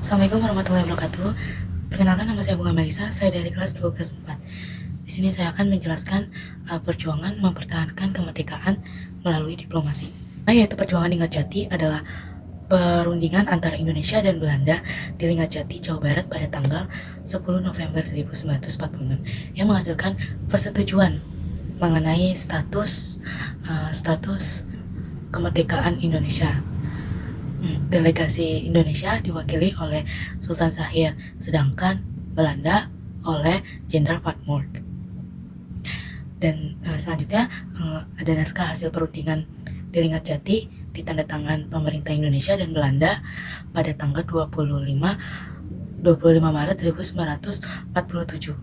Assalamualaikum warahmatullahi wabarakatuh. Perkenalkan, nama saya Bunga Melisa, saya dari kelas 12/4. Di sini saya akan menjelaskan perjuangan mempertahankan kemerdekaan melalui diplomasi. Yaitu perjuangan Linggarjati adalah perundingan antara Indonesia dan Belanda di Linggarjati, Jawa Barat pada tanggal 10 November 1946 yang menghasilkan persetujuan mengenai status kemerdekaan Indonesia. Delegasi Indonesia diwakili oleh Sultan Syahrir, sedangkan Belanda oleh Jenderal Van Moort. Dan selanjutnya ada naskah hasil perundingan di Linggarjati ditandatangan pemerintah Indonesia dan Belanda pada tanggal 25 Maret 1947.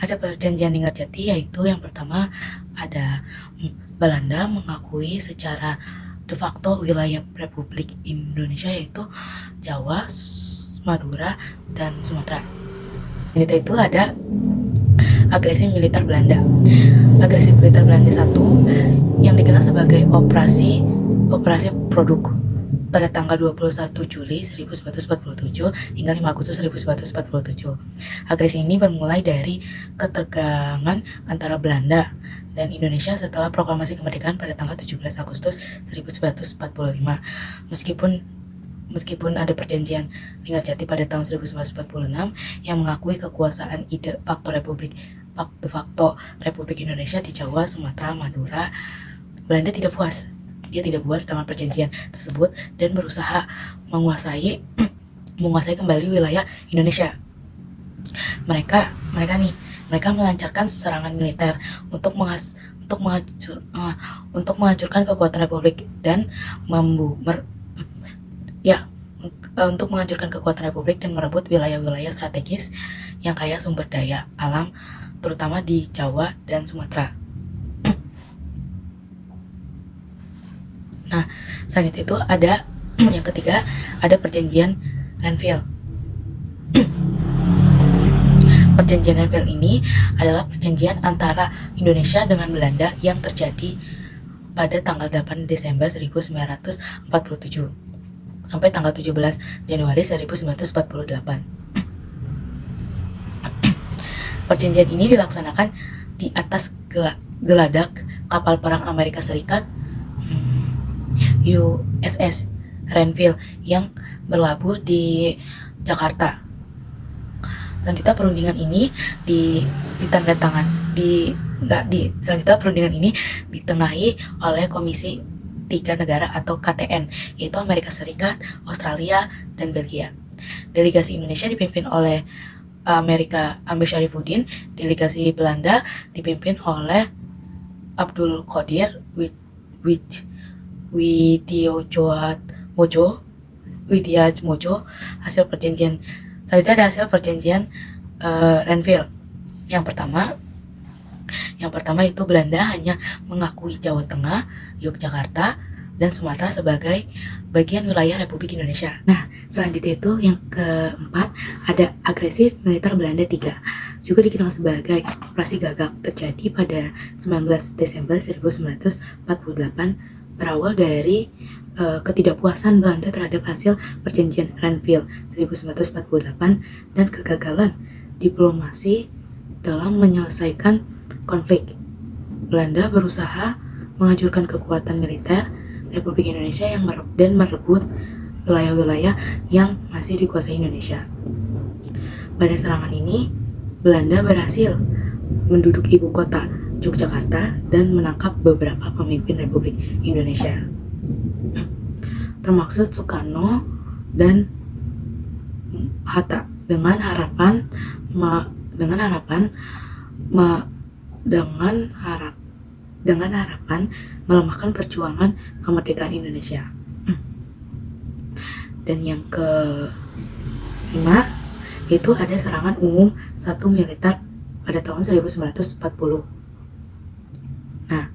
Hasil perjanjian Linggarjati yaitu yang pertama ada Belanda mengakui secara de facto wilayah Republik Indonesia yaitu Jawa, Madura, dan Sumatera. Itu ada agresi militer Belanda. Agresi militer Belanda 1 yang dikenal sebagai operasi Produk pada tanggal 21 Juli 1947 hingga 5 Agustus 1947. Agresi ini bermulai dari ketegangan antara Belanda dan Indonesia setelah proklamasi kemerdekaan pada tanggal 17 Agustus 1945. Meskipun ada perjanjian Linggarjati pada tahun 1946 yang mengakui kekuasaan de facto Republik Indonesia di Jawa, Sumatera, Madura, Belanda tidak puas. Dia tidak puas dengan perjanjian tersebut dan berusaha menguasai kembali wilayah Indonesia. Mereka melancarkan serangan militer untuk menghancurkan kekuatan Republik dan merebut wilayah-wilayah strategis yang kaya sumber daya alam, terutama di Jawa dan Sumatera. Nah, selain itu ada yang ketiga, ada perjanjian Renville. Perjanjian Renville ini adalah perjanjian antara Indonesia dengan Belanda yang terjadi pada tanggal 8 Desember 1947 sampai tanggal 17 Januari 1948. Perjanjian ini dilaksanakan di atas geladak kapal perang Amerika Serikat USS Renville yang berlabuh di Jakarta. Selanjutnya perundingan ini ditengahi oleh Komisi 3 Negara atau KTN, yaitu Amerika Serikat, Australia, dan Belgia. Delegasi Indonesia dipimpin oleh Amir Syarifuddin, delegasi Belanda dipimpin oleh Abdul Qadir Widyatmojo. Selanjutnya ada hasil perjanjian Renville. Yang pertama itu Belanda hanya mengakui Jawa Tengah, Yogyakarta, dan Sumatera sebagai bagian wilayah Republik Indonesia. Nah, selanjutnya itu yang keempat ada agresi militer Belanda 3, juga dikenal sebagai Operasi Gagak, terjadi pada 19 Desember 1948, berawal dari ketidakpuasan Belanda terhadap hasil perjanjian Renville 1948 dan kegagalan diplomasi dalam menyelesaikan konflik. Belanda berusaha menghancurkan kekuatan militer Republik Indonesia dan merebut wilayah-wilayah yang masih dikuasai Indonesia. Pada serangan ini, Belanda berhasil menduduki ibu kota Yogyakarta dan menangkap beberapa pemimpin Republik Indonesia, termasuk Soekarno dan Hatta, dengan harapan melemahkan perjuangan kemerdekaan Indonesia. Dan yang kelima itu ada serangan umum 1 militer pada tahun 1940. Nah,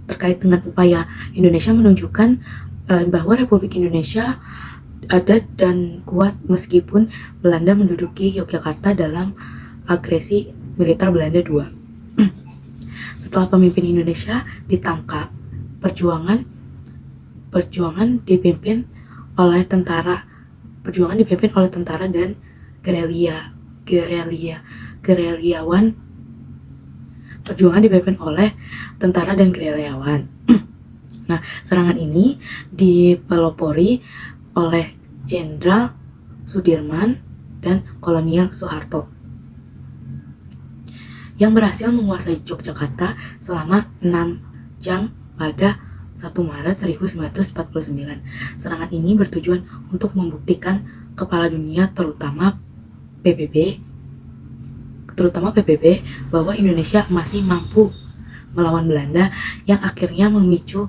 terkait dengan upaya Indonesia menunjukkan bahwa Republik Indonesia ada dan kuat meskipun Belanda menduduki Yogyakarta dalam agresi militer Belanda 2. Setelah pemimpin Indonesia ditangkap, perjuangan dipimpin oleh tentara perjuangan dipimpin oleh tentara dan gerilyawan. Perjuangan dipimpin oleh tentara dan gerilyawan. Nah, serangan ini dipelopori oleh Jenderal Sudirman dan Kolonel Soeharto yang berhasil menguasai Yogyakarta selama 6 jam pada 1 Maret 1949. Serangan ini bertujuan untuk membuktikan kepala dunia terutama PBB bahwa Indonesia masih mampu melawan Belanda, yang akhirnya memicu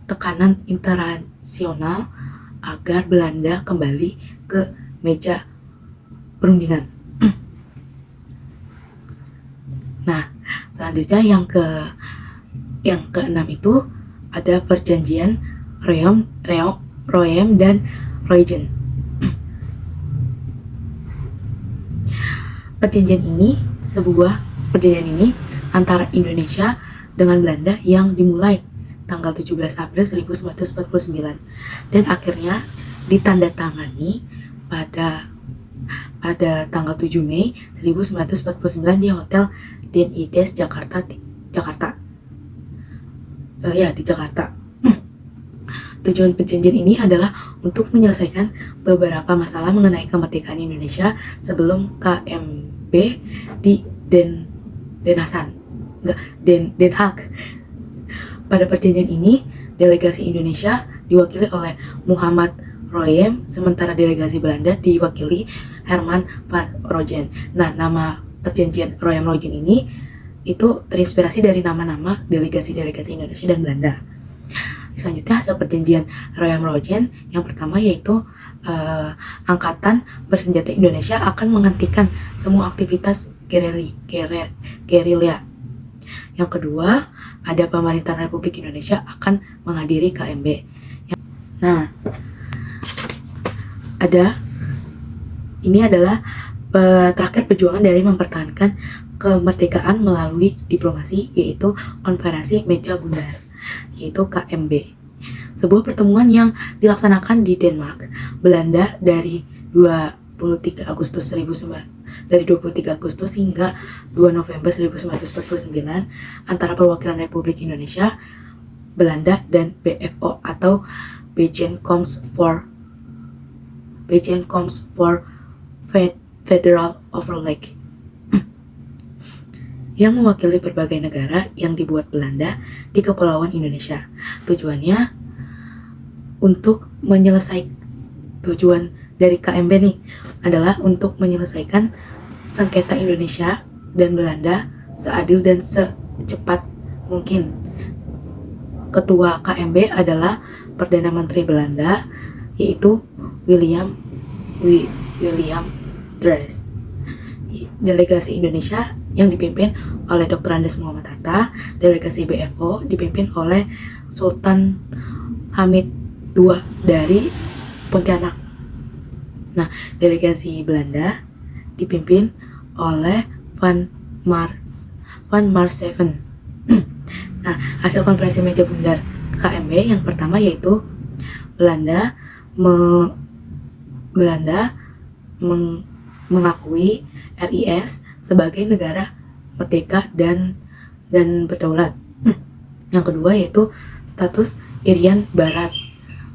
tekanan internasional agar Belanda kembali ke meja perundingan. Nah, selanjutnya yang keenam itu ada perjanjian Roem dan Roentgen. Perjanjian ini antara Indonesia dengan Belanda yang dimulai tanggal 17 April 1949 dan akhirnya ditandatangani pada tanggal 7 Mei 1949 di Hotel Denides Jakarta. Tujuan perjanjian ini adalah untuk menyelesaikan beberapa masalah mengenai kemerdekaan Indonesia sebelum KMB di Den Haag. Pada perjanjian ini, delegasi Indonesia diwakili oleh Muhammad Roem, sementara delegasi Belanda diwakili Herman van Rogen. Nah, nama perjanjian Roem-Rogen ini itu terinspirasi dari nama-nama delegasi-delegasi Indonesia dan Belanda. Selanjutnya, hasil perjanjian Roem-Rogen yang pertama yaitu Angkatan Bersenjata Indonesia akan menghentikan semua aktivitas gerilya. Yang kedua, ada pemerintahan Republik Indonesia akan menghadiri KMB. Nah, ini adalah terakhir perjuangan dari mempertahankan kemerdekaan melalui diplomasi, yaitu Konferensi Meja Bundar, yaitu KMB. Sebuah pertemuan yang dilaksanakan di Denmark, Belanda dari 23 Agustus hingga 2 November 1949 antara perwakilan Republik Indonesia, Belanda, dan BFO atau Bijeenkomst for Federal Overleg yang mewakili berbagai negara yang dibuat Belanda di Kepulauan Indonesia. Tujuan dari KMB nih adalah untuk menyelesaikan sengketa Indonesia dan Belanda seadil dan secepat mungkin. Ketua KMB adalah Perdana Menteri Belanda, yaitu William Drees. Delegasi Indonesia yang dipimpin oleh Dr. Andes Muhammad Hatta. Delegasi BFO dipimpin oleh Sultan Hamid II dari Pontianak. Nah, delegasi Belanda dipimpin oleh Van Marszeven. Nah, hasil konferensi meja bundar KMB yang pertama yaitu Belanda mengakui RIS sebagai negara merdeka dan berdaulat. Yang kedua yaitu status Irian Barat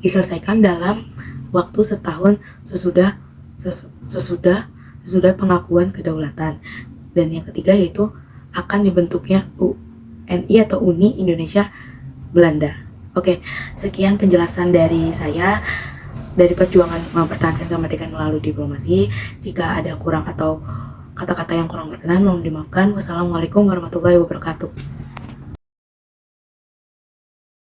diselesaikan dalam waktu setahun sesudah pengakuan kedaulatan. Dan yang ketiga yaitu akan dibentuknya UNI atau Uni Indonesia Belanda. Oke, sekian penjelasan dari saya dari perjuangan mempertahankan kemerdekaan melalui diplomasi. Jika ada kurang atau kata-kata yang kurang berkenan, mohon dimaafkan. Wassalamualaikum warahmatullahi wabarakatuh.